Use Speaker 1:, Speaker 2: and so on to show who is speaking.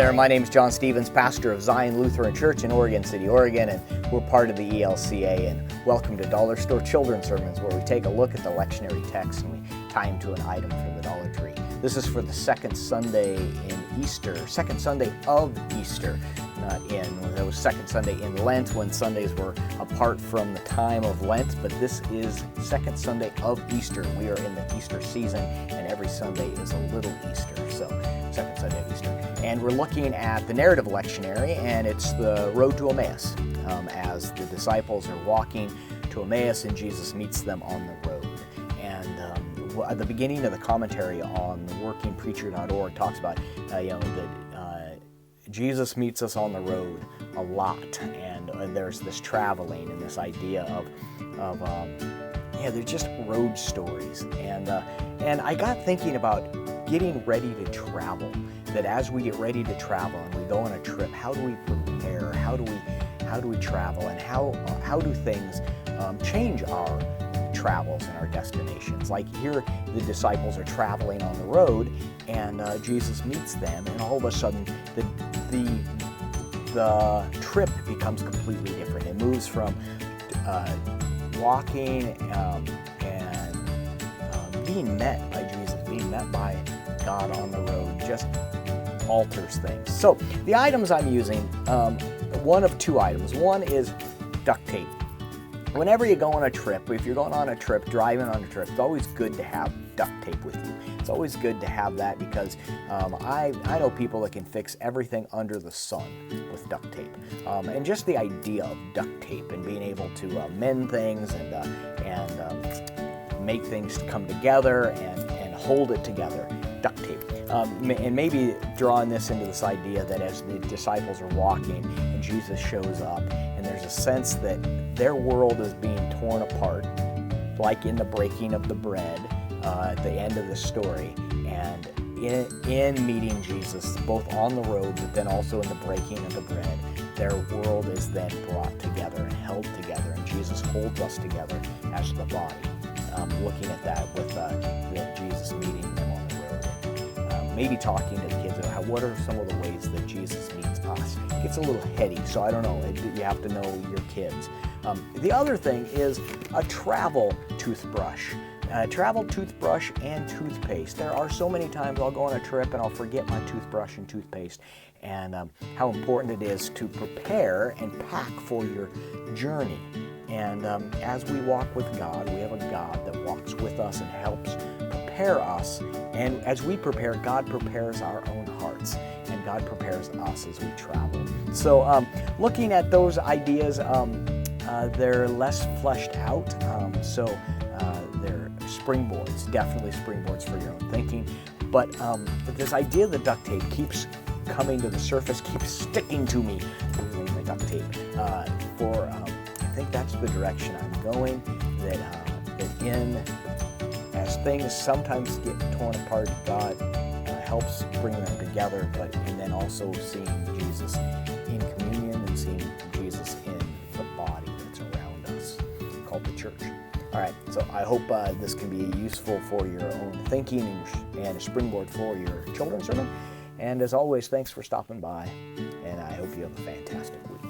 Speaker 1: there, my name is John Stevens, pastor of Zion Lutheran Church in Oregon City, Oregon, and we're part of the ELCA, and welcome to Dollar Store Children's Sermons, where we take a look at the lectionary text and we tie them to an item from the Dollar Tree. This is for the second Sunday in Easter, second Sunday of Easter, not in. There was second Sunday in Lent when Sundays were apart from the time of Lent, but this is second Sunday of Easter. We are in the Easter season, and every Sunday is a little Easter, so second Sunday of Easter. And we're looking at the narrative lectionary, and it's the road to Emmaus, as the disciples are walking to Emmaus and Jesus meets them on the road. And at the beginning of the commentary on workingpreacher.org talks about that Jesus meets us on the road a lot, and there's this traveling and this idea of they're just road stories. And I got thinking about getting ready to travel. That as we get ready to travel and we go on a trip, how do we prepare? How do we travel? And how do things change our travels and our destinations? Like here, the disciples are traveling on the road, and Jesus meets them, and all of a sudden, the trip becomes completely different. It moves from walking and being met by Jesus, being met by God on the road, just alters things. So the items I'm using, one of two items. One is duct tape. Whenever you go on a trip, if you're going on a trip, driving on a trip, it's always good to have duct tape with you. It's always good to have that because I know people that can fix everything under the sun with duct tape. And just the idea of duct tape and being able to mend things and make things come together and hold it together. Duct tape. And maybe drawing this into this idea that as the disciples are walking and Jesus shows up, and there's a sense that their world is being torn apart, like in the breaking of the bread at the end of the story, and in meeting Jesus, both on the road but then also in the breaking of the bread, their world is then brought together and held together, and Jesus holds us together as the body. Looking at that with Jesus meeting them on the road. Maybe talking to the kids about what are some of the ways that Jesus meets us. It gets a little heady, so I don't know. You have to know your kids. The other thing is a travel toothbrush. Travel toothbrush and toothpaste. There are so many times I'll go on a trip and I'll forget my toothbrush and toothpaste, and how important it is to prepare and pack for your journey. And as we walk with God, we have a God that walks with us and helps prepare us. And as we prepare, God prepares our own hearts, and God prepares us as we travel. So looking at those ideas, they're less fleshed out. So they're springboards, definitely springboards for your own thinking. But this idea of the duct tape keeps coming to the surface, keeps sticking to me. Using the duct tape I think that's the direction I'm going. That as things sometimes get torn apart, God helps bring them together. And then also seeing Jesus in communion and seeing Jesus in the body that's around us, called the church. All right, so I hope this can be useful for your own thinking and a springboard for your children's sermon. And as always, thanks for stopping by, and I hope you have a fantastic week.